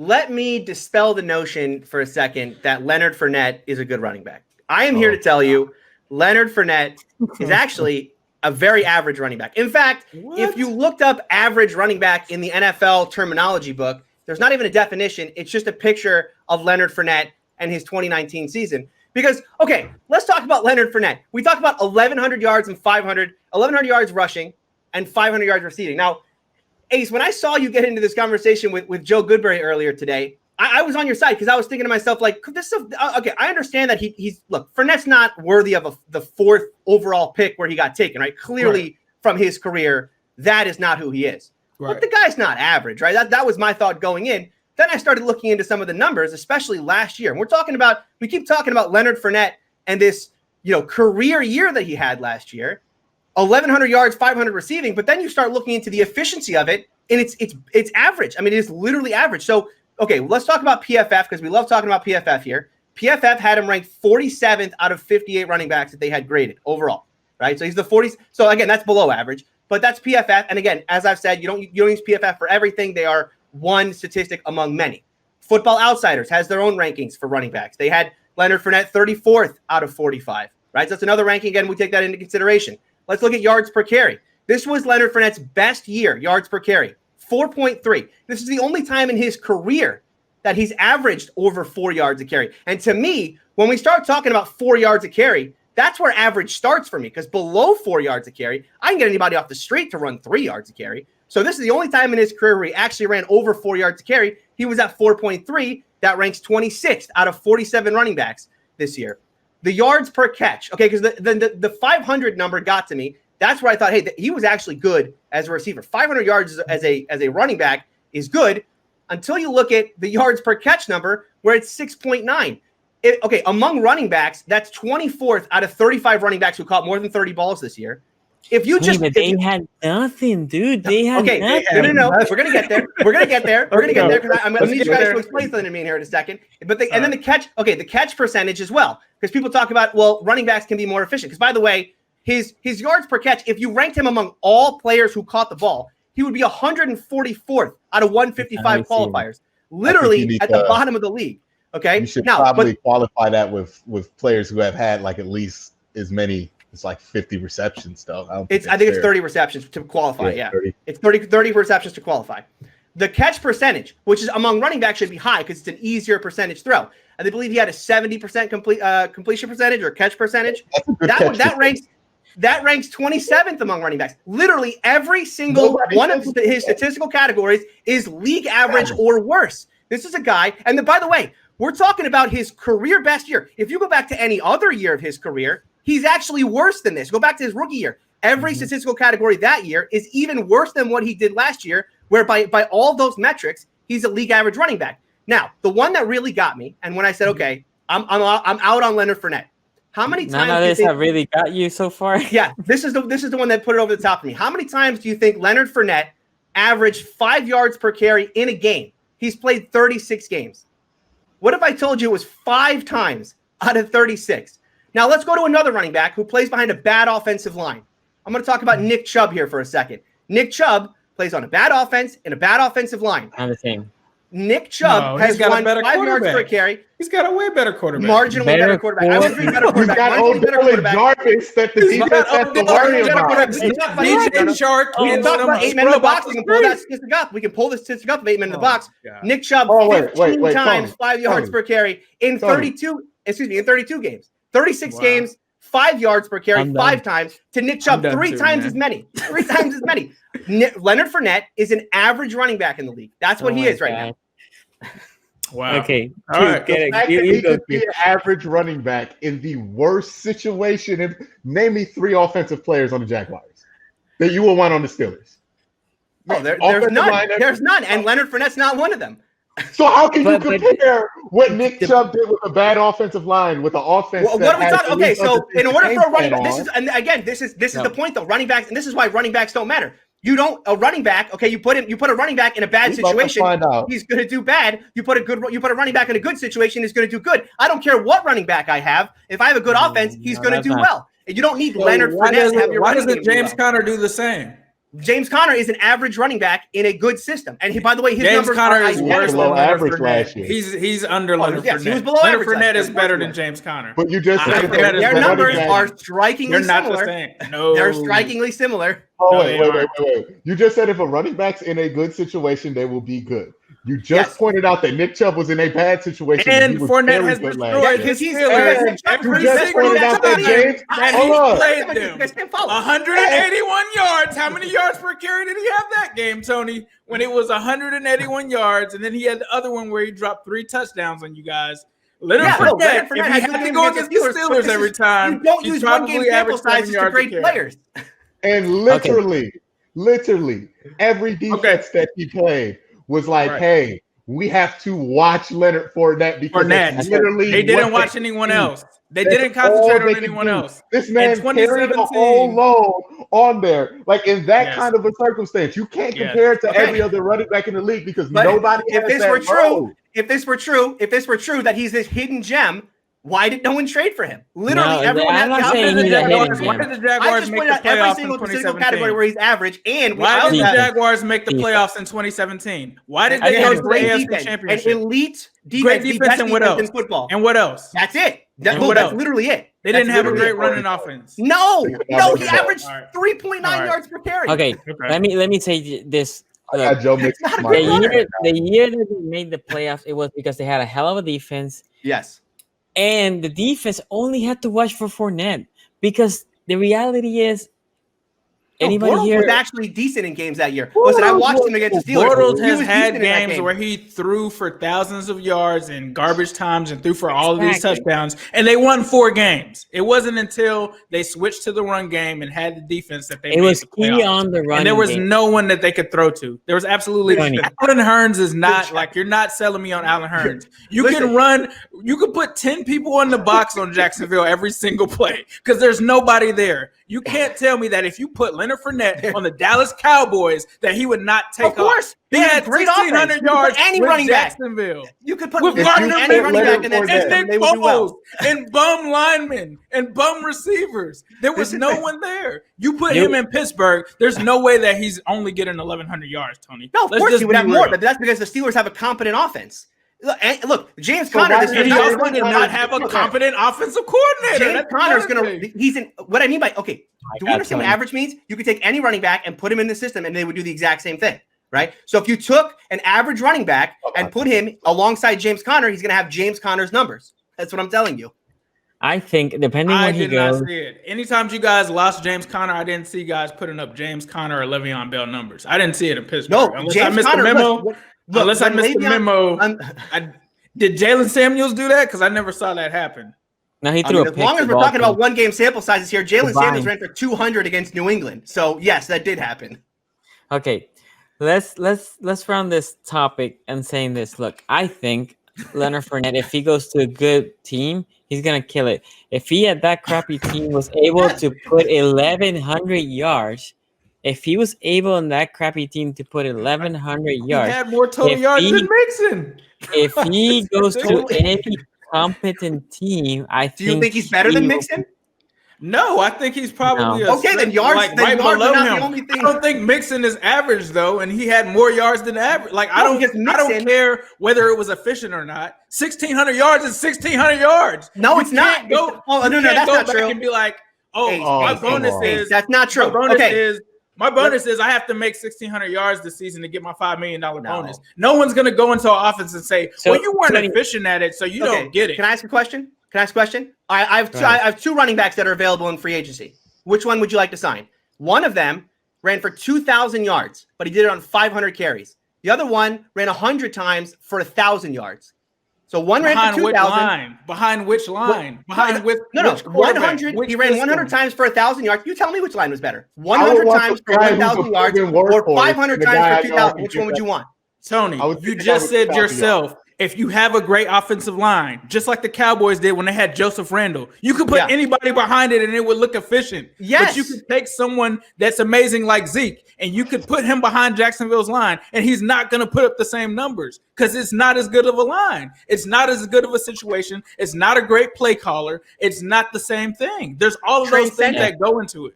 let me dispel the notion for a second that Leonard Fournette is a good running back. I am here to tell you Leonard Fournette is actually a very average running back. In fact, if you looked up average running back in the NFL terminology book, there's not even a definition. It's just a picture of Leonard Fournette and his 2019 season. Because, okay, let's talk about Leonard Fournette. We talked about 1,100 yards and 1,100 yards rushing and 500 yards receiving. Now, Ace, when I saw you get into this conversation with Joe Goodberry earlier today, I was on your side because I was thinking to myself, like, this is okay. I understand that he's look, Fournette's not worthy of the 4th overall pick where he got taken, right? Clearly, from his career, that is not who he is. Right. But the guy's not average, right? That was my thought going in. Then I started looking into some of the numbers, especially last year. And we keep talking about Leonard Fournette and this, career year that he had last year. 1,100 yards, 500 receiving, but then you start looking into the efficiency of it, and it's average. I mean, it is literally average. So, okay, let's talk about PFF because we love talking about PFF here. PFF had him ranked 47th out of 58 running backs that they had graded overall, right? So he's the 40th. So again, that's below average, but that's PFF. And again, as I've said, you don't use PFF for everything. They are one statistic among many. Football Outsiders has their own rankings for running backs. They had Leonard Fournette 34th out of 45, right? So that's another ranking. Again, we take that into consideration. Let's look at yards per carry. This was Leonard Fournette's best year, yards per carry, 4.3. This is the only time in his career that he's averaged over 4 yards a carry. And to me, when we start talking about 4 yards a carry, that's where average starts for me, because below 4 yards a carry, I can get anybody off the street to run 3 yards a carry. So this is the only time in his career where he actually ran over 4 yards a carry. He was at 4.3. That ranks 26th out of 47 running backs this year. The yards per catch, okay, because the 500 number got to me. That's where I thought, hey, he was actually good as a receiver. 500 yards as a running back is good until you look at the yards per catch number where it's 6.9. Okay, among running backs, that's 24th out of 35 running backs who caught more than 30 balls this year. If you just they had nothing, dude. They had nothing. No. We're gonna get there. We're gonna get there because I'm gonna need you guys to explain something to me in here in a second. But then the catch, the catch percentage as well, because people talk about running backs can be more efficient. Because by the way, his yards per catch, if you ranked him among all players who caught the ball, he would be 144th out of 155 qualifiers, literally at the bottom of the league. Okay, you should probably qualify that with players who have had like at least as many. It's like 50 receptions, though. I think it's 30 receptions to qualify. Yeah, 30. It's 30 receptions to qualify. The catch percentage, which is among running backs, should be high because it's an easier percentage throw. And they believe he had a 70% completion percentage or catch percentage. That ranks 27th among running backs. Literally every single one of his statistical categories is league average or worse. This is a guy, and by the way, we're talking about his career best year. If you go back to any other year of his career, he's actually worse than this. Go back to his rookie year. Every statistical category that year is even worse than what he did last year, where by all those metrics, he's a league average running back. Now, the one that really got me, and when I said, okay, I'm out on Leonard Fournette. How many times? None of this have really got you so far. Yeah, this is the one that put it over the top of me. How many times do you think Leonard Fournette averaged 5 yards per carry in a game? He's played 36 games. What if I told you it was 5 times out of 36? Now, let's go to another running back who plays behind a bad offensive line. I'm going to talk about Nick Chubb here for a second. Nick Chubb plays on a bad offense and a bad offensive line. Kind of thing. Nick Chubb has won 5 yards per carry. He's got a way better quarterback. Marginally better quarterback. I would agree better quarterback. He's got old Jarvis that the defense has to worry about. DJ Shark. We can talk about 8 men in the box. We can pull that statistic up. We can pull this statistic up of 8 men in the box. Nick Chubb 15 times 5 yards per carry in 32 games. 36 games, 5 yards per carry, 5 times to Nick Chubb, 3 times as many. 3 times as many. Leonard Fournette is an average running back in the league. That's what he is right now. Wow. Okay. All right. He could be an average running back in the worst situation. And name me 3 offensive players on the Jaguars that you will want on the Steelers. No, there's none. There's none. And Leonard Fournette's not one of them. So how can you compare what Nick Chubb did with a bad offensive line with an offense? What are we talking? Okay, so in order for a running back, this is the point though. Running backs, and this is why running backs don't matter. You don't a running back. Okay, you put a running back in a bad situation, he's going to do bad. You put a running back in a good situation, he's going to do good. I don't care what running back I have. If I have a good offense, he's going to do well. And you don't need Leonard Fournette to have your. Why doesn't James Conner do the same? James Conner is an average running back in a good system. And by the way, his James numbers Conner are is worse below than Leonard average Fournette. last year. He's under Leonard yes, Fournette. he was below Leonard average Fournette last is year. better than James Conner. But you just said Their numbers are They're strikingly not similar. the same. No, They're strikingly similar. Oh, No, wait, they wait. You just said if a running back's in a good situation, they will be good. You just pointed out that Nick Chubb was in a bad situation. and he was Fournette very has good last destroyed year. his he's- Steelers Nick Chubb every You just single pointed out that time James. that Hold he on. played You them. guys can't follow. 181 yards. How many yards per carry did he have that game, Tony? When it was 181 yards, and then he had the other one where he dropped 3 touchdowns on you guys. Leonard Fournette, if he has had to been go against against the Steelers every time, You don't he's use one game probably sample averaged 7 sizes to yards a grade carry. players. And literally, every defense that he played was like, hey, we have to watch Leonard Fournette because that's literally they didn't what watch anyone do. else. They That's didn't concentrate all they on can anyone do. else. This man carried the whole load on there. Like in that kind of a circumstance, you can't compare it to every other running back in the league because nobody if has this that were true, load. if this were true that he's this hidden gem, why did no one trade for him? Literally, No, everyone I'm has not the saying opportunity. he's a hidden Why gem. did the I Jaguars just make pointed the out every playoffs in single 2017? category where he's average, and Why did the without that, Jaguars make the playoffs in 2017? Why did they they had go a to the great AFC defense, an Championship? elite defense, Great the defense, best and what defense else? in football. And what else? That's it. And what That's else? literally it. They That's didn't have a literally great it. running offense. No, he averaged All right. 3.9 All right. yards per carry. Okay, let me say this. I got Joe Mixon. not a smart good right runner. now. The year that they made the playoffs, it was because they had a hell of a defense, Yes. and the defense only had to watch for Fournette because the reality is, anybody Bortles here was actually decent in games that year. Listen, I watched him against the Steelers. Bortles He has was had decent in that games game. where he threw for thousands of yards in garbage times and threw for all of these Exactly. touchdowns, and they won 4 games. It wasn't until they switched to the run game and had the defense that they it made was the key playoffs. on the run. And there was no one that they could throw to. There was absolutely Funny. Allen Hurns is not like you're not selling me on Allen Hurns. You Listen. can run. You can put 10 people in the box on Jacksonville every single play because there's nobody there. You can't tell me that if you put Leonard Fournette on the Dallas Cowboys that he would not take Of course. off. He They had had great 1,600 offense. You could put yards any with running back. Jacksonville. You could put With literally Gardner any running back in that and system, Nick they would do Foles well. and bum linemen and bum receivers. There was no one there. You put him in Pittsburgh, there's no way that he's only getting 1,100 yards, Tony. No, of Let's course just he would be have more, real. but that's because the Steelers have a competent offense. Look, James So Conner why this did year And he Yeah, also yeah, did yeah. not have a competent offensive coordinator. James That's Conner's another gonna. thing. He's in. What I mean by okay. Do you God, understand what Tony. average means? You could take any running back and put him in the system, and they would do the exact same thing, right? So if you took an average running back and put him alongside James Conner, he's gonna have James Conner's numbers. That's what I'm telling you. I think depending I where he did not goes, see it. Anytime you guys lost James Conner, I didn't see guys putting up James Conner or Le'Veon Bell numbers. I didn't see it in Pittsburgh. No, unless James I missed Conner. the memo. Look, Unless I when missed the Le'Veon- memo. Did Jalen Samuels do that? Because I never saw that happen. no, he I threw mean, a as pick. long as to we're talking Baltimore. about one game sample sizes here, Jalen Combined. Samuels ran for 200 against New England. So yes, that did happen. Okay, let's round this topic and saying this. Look, I think Leonard Fournette, if he goes to a good team, he's gonna kill it. If he at that crappy team was able to put 1,100 yards, if he was able in that crappy team to put 1,100 He yards, had more total If yards he- than Mixon. if he goes to any competent team, I Do you think he's better he than will- Mixon? No, I think he's probably a Okay, then step, yards- like then right yards are below not the him. only thing. I don't think Mixon is average though, and he had more yards than average. Like I No, because don't Mixon- care whether it was efficient or not. 1,600 yards is 1,600 yards. No, You it's not. can't Go, It's- oh, you no, can't that's go not back true. and be like, oh, Hey, my hey, bonus come on. is That's not true. My bonus Okay. is my bonus is I have to make 1,600 yards this season to get my $5 million bonus. No one's gonna go into our offense and say, So, well, you weren't 20 efficient at it, so you Okay, don't get it. Can I ask a question? I have two running backs that are available in free agency. Which one would you like to sign? One of them ran for 2,000 yards, but he did it on 500 carries. The other one ran 100 times for 1,000 yards. So one ran Behind for which 2,000. line? Behind which line? Behind which No, which quarterback? 100. Which He ran 100 system? times for 1,000 yards. You tell me which line was better. I 100 would want times the for guy who's 1,000 a yards proven or workhorse 500 and the guy times I for know 2,000. can Which get one would that. you want? Tony, I would you take the just guy with said 1,000 yourself, if you have a great offensive line, just like the Cowboys did when they had Joseph Randle, you could put Yeah. anybody behind it and it would look efficient. Yes. But you could take someone that's amazing like Zeke and you could put him behind Jacksonville's line and he's not going to put up the same numbers because it's not as good of a line. It's not as good of a situation. It's not a great play caller. It's not the same thing. There's all of those things Transcendent. that go into it.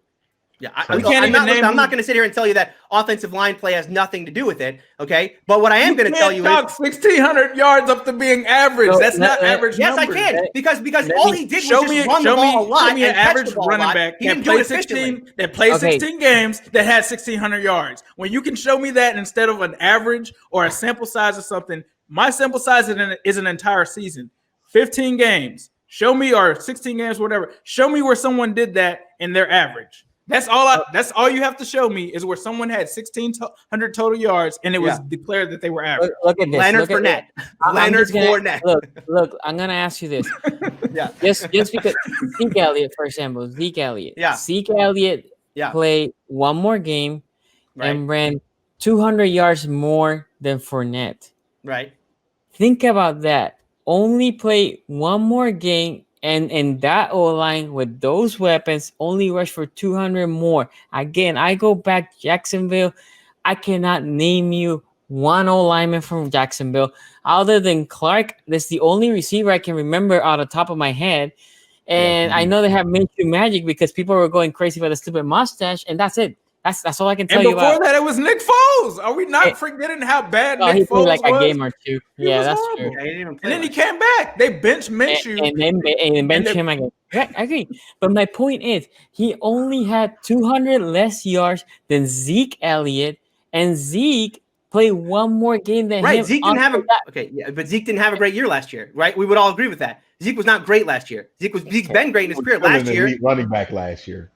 Yeah, We can't even name I'm not going to sit here and tell you that offensive line play has nothing to do with it. Okay, but what I am going to tell you is 1,600 yards up to being average. No, That's not average. yes, numbers. I can because all he did was Show just me, run the show ball me, a lot show me an and catch average the ball running a lot. back He that didn't do it played efficiently. 16 games that had 1,600 yards. When you can show me that instead of an average or a sample size of something, my sample size is an entire season, 15 games. Show me, or 16 games, whatever. Show me where someone did that in their average. That's all you have to show me is where someone had 1,600 total yards and it was declared that they were average. Look at this. Leonard Fournette. Leonard Fournette. Look, I'm gonna ask you this. Yeah. Just because Zeke Elliott, for example, Zeke Elliott. Yeah. Zeke Elliott played one more game and ran 200 yards more than Fournette. Right. Think about that. Only play one more game. And that O-line with those weapons only rushed for 200 more. Again, I go back Jacksonville. I cannot name you one O-lineman from Jacksonville other than Clark. That's the only receiver I can remember out of the top of my head. And I know they have Minshew Magic because people were going crazy about the stupid mustache, and that's it. That's all I can tell you about. And before that, it was Nick Foles. Are we not forgetting how bad Nick Foles was? He played like a game or two. Yeah, that's true. Yeah, and then he came back. They benched Minshew. And then bench him again. Yeah, I agree. But my point is, he only had 200 less yards than Zeke Elliott, and Zeke played one more game than him. Zeke didn't have but Zeke didn't have a great year last year, right? We would all agree with that. Zeke was not great last year. Zeke's been great in his career. Last year, elite running back last year.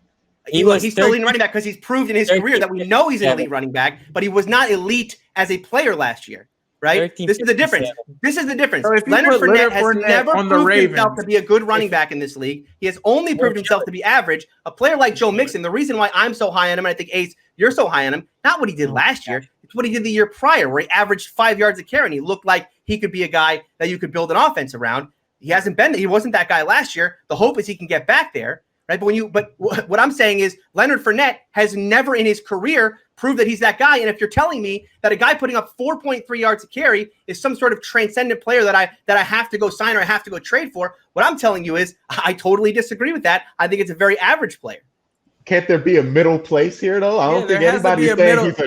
He's still elite running back because he's proved in his career that we know he's an elite running back, but he was not elite as a player last year, right? This is the difference. This is the difference. So Leonard Fournette has never proved himself to be a good running back in this league. He has only proved himself to be average. A player like Joe Mixon, the reason why I'm so high on him, and I think, Ace, you're so high on him, not what he did last year. It's what he did the year prior, where he averaged 5 yards a carry, and he looked like he could be a guy that you could build an offense around. He hasn't been there. He wasn't that guy last year. The hope is he can get back there. Right, but what I'm saying is Leonard Fournette has never in his career proved that he's that guy. And if you're telling me that a guy putting up 4.3 yards a carry is some sort of transcendent player that I have to go sign or I have to go trade for, what I'm telling you is I totally disagree with that. I think it's a very average player. Can't there be a middle place here, though? I don't think anybody's saying he's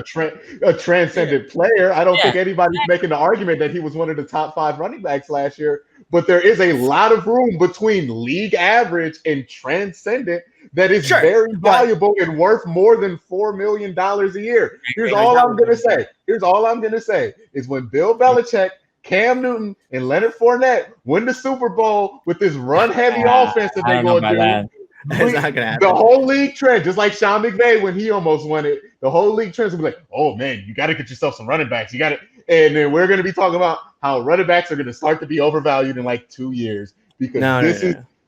a transcendent player. I don't think anybody's making the argument that he was one of the top 5 running backs last year. But there is a lot of room between league average and transcendent that is very valuable and worth more than $4 million a year. Here's all I'm going to say is when Bill Belichick, Cam Newton, and Leonard Fournette win the Super Bowl with this run-heavy offense that they're going to do, it's not gonna happen. The whole league trend, just like Sean McVay when he almost won it, the whole league trends will be like, oh man, you got to get yourself some running backs. You got to, and then we're going to be talking about how running backs are going to start to be overvalued in like 2 years because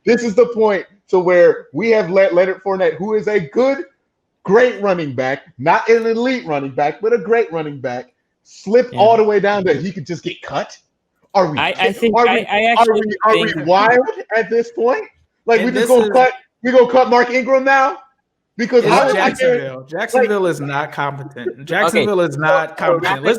this is the point to where we have let Leonard Fournette, who is a great running back, not an elite running back, but a great running back, slip all the way down that he could just get cut. Are we? I think are we wild at this point? Like we just gonna cut. We gonna cut Mark Ingram now because Jacksonville is not competent. Jacksonville is not competent.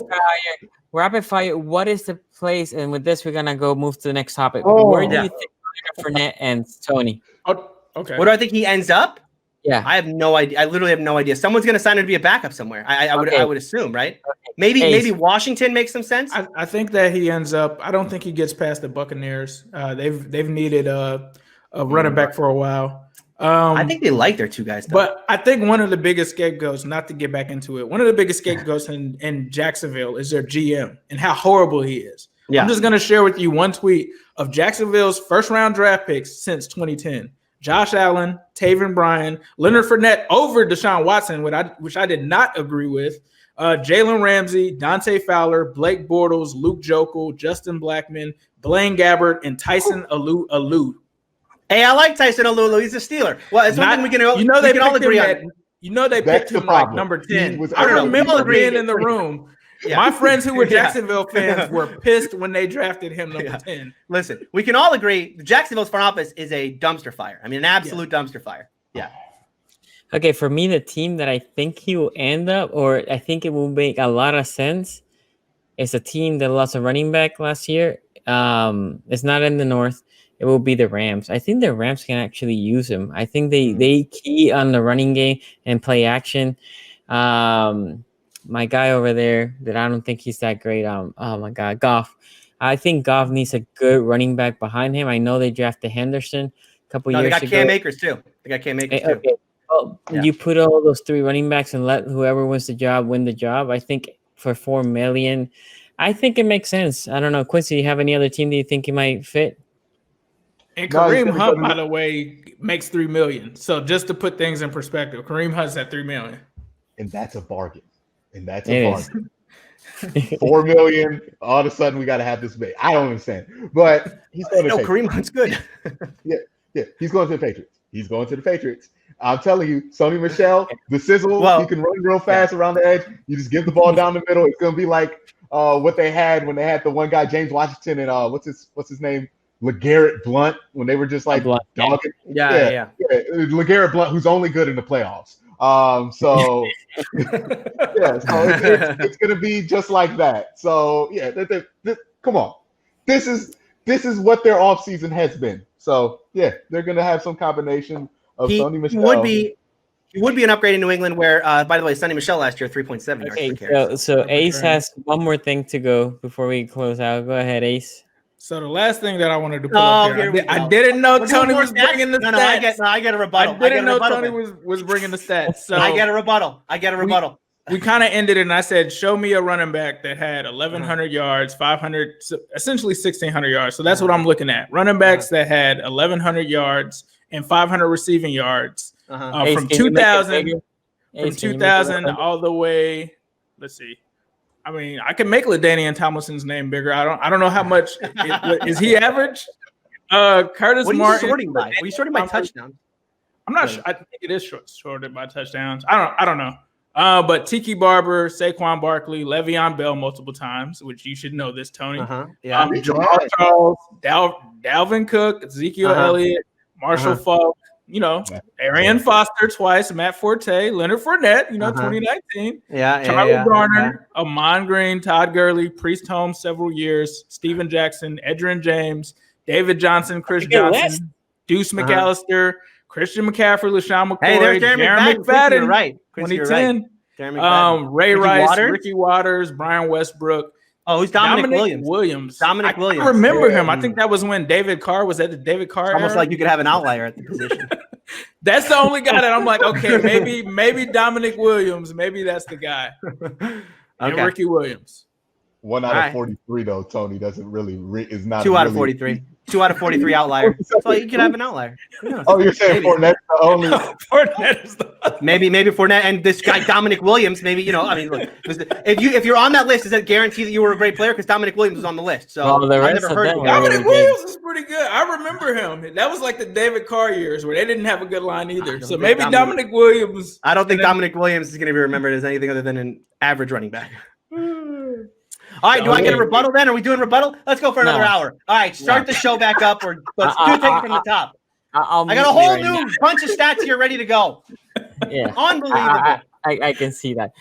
Rapid fire. What is the place? And with this, we're gonna move to the next topic. Where do you think Fournette ends, Tony? Okay. Where do I think he ends up? Yeah, I have no idea. I literally have no idea. Someone's gonna sign him to be a backup somewhere. I would assume, right? Okay. Maybe Washington makes some sense. I think that he ends up. I don't think he gets past the Buccaneers. They've needed a running back for a while. I think they like their 2 guys, though. But I think one of the biggest scapegoats, not to get back into it, one of the biggest scapegoats in Jacksonville is their GM and how horrible he is. Yeah. I'm just going to share with you one tweet of Jacksonville's first-round draft picks since 2010. Josh Allen, Taven Bryan, Leonard Fournette over Deshaun Watson, which I did not agree with, Jalen Ramsey, Dante Fowler, Blake Bortles, Luke Jokel, Justin Blackmon, Blaine Gabbert, and Tyson Alou. Hey, I like Tyson Alulu. He's a Steeler. Well, it's something we can all agree on. They picked him like number 10. I remember being in the room. Yeah. My friends who were Jacksonville fans were pissed when they drafted him number 10. Listen, we can all agree Jacksonville's front office is a dumpster fire. I mean, an absolute dumpster fire. Yeah. Okay, for me, the team that I think he will end up, or I think it will make a lot of sense, is a team that lost a running back last year. It's not in the North. it will be the Rams. I think the Rams can actually use him. I think they key on the running game and play action. My guy over there that I don't think he's that great. Oh my God, Goff. I think Goff needs a good running back behind him. I know they drafted Henderson a couple years ago. They got Cam Akers too. Okay. Well, you put all those 3 running backs and let whoever wins the job win the job. I think for $4 million, I think it makes sense. I don't know, Quincy. Do you have any other team that you think he might fit? And Kareem Hunt, by the way, makes $3 million. So just to put things in perspective, Kareem Hunt's at $3 million, and that's a bargain. $4 million. All of a sudden, we got to have this big. I don't understand, but he's going to. No, Kareem Hunt's good. yeah, he's going to the Patriots. I'm telling you, Sony Michel, the sizzle. He can run real fast around the edge. You just give the ball down the middle. It's going to be like what they had when they had the one guy, James Washington, and what's his name, LeGarrette Blount, when they were just like dogging. Yeah. LeGarrette Blount, who's only good in the playoffs. So it's gonna be just like that. So come on, this is what their offseason has been. So they're gonna have some combination of Sony Michel. He would be an upgrade in New England. Where, by the way, Sonny Michel last year 3.7 yards per carry. So Ace has one more thing to go before we close out. Go ahead, Ace. So the last thing that I wanted to pull up here, I didn't know Tony was bringing the stats. I get a rebuttal. I didn't know Tony was bringing the stats. So I get a rebuttal. We kind of ended it, and I said, show me a running back that had 1,100 yards, 500, essentially 1,600 yards. So that's what I'm looking at. Running backs that had 1,100 yards and 500 receiving yards from 2000 all the way. Let's see. I mean, I can make LaDainian Tomlinson's name bigger. I don't know how much is he average. Curtis Martin. What are you sorting by? Are you sorting by touchdowns? I'm not sure. I think it is sorted by touchdowns. I don't know. But Tiki Barber, Saquon Barkley, Le'Veon Bell multiple times, which you should know this, Tony. Jamal Charles, Dalvin Cook, Ezekiel Elliott, Marshall Faulk. Arian Foster twice, Matt Forte, Leonard Fournette, 2019. Charlie Garner, Amon Green, Todd Gurley, Priest Holmes several years, Steven Jackson, Edgerrin James, David Johnson, Chris Johnson, Deuce McAllister, Christian McCaffrey, LaShawn McCoy, hey, there's Jeremy McFadden, right? 2010. Ray Rice, Ricky Waters, Brian Westbrook. Oh, who's Dominic Williams? Dominic Williams. I remember him. I think that was when David Carr was at the David Carr. Almost era. Like you could have an outlier at the position. That's the only guy that I'm like, okay, maybe Dominic Williams. Maybe that's the guy. And Ricky Williams. 1 out of 43 though, Tony doesn't really is not 2 out of 43. 2 out of 43 outlier. So you could have an outlier. Oh, you're saying Fournette the only? Fournette is the maybe Fournette and this guy Dominic Williams. Maybe I mean, look, if you're on that list, does that guarantee that you were a great player? Because Dominic Williams was on the list. So I've never heard of Dominic Williams is pretty good. I remember him. That was like the David Carr years where they didn't have a good line either. So maybe Dominic Williams. I don't think Dominic Williams is going to be remembered as anything other than an average running back. All right, do I get a rebuttal then? Are we doing rebuttal? Let's go for another hour. All right, start the show back up, or let's take it from the top. I got a whole new bunch of stats here ready to go. Yeah, unbelievable. I can see that.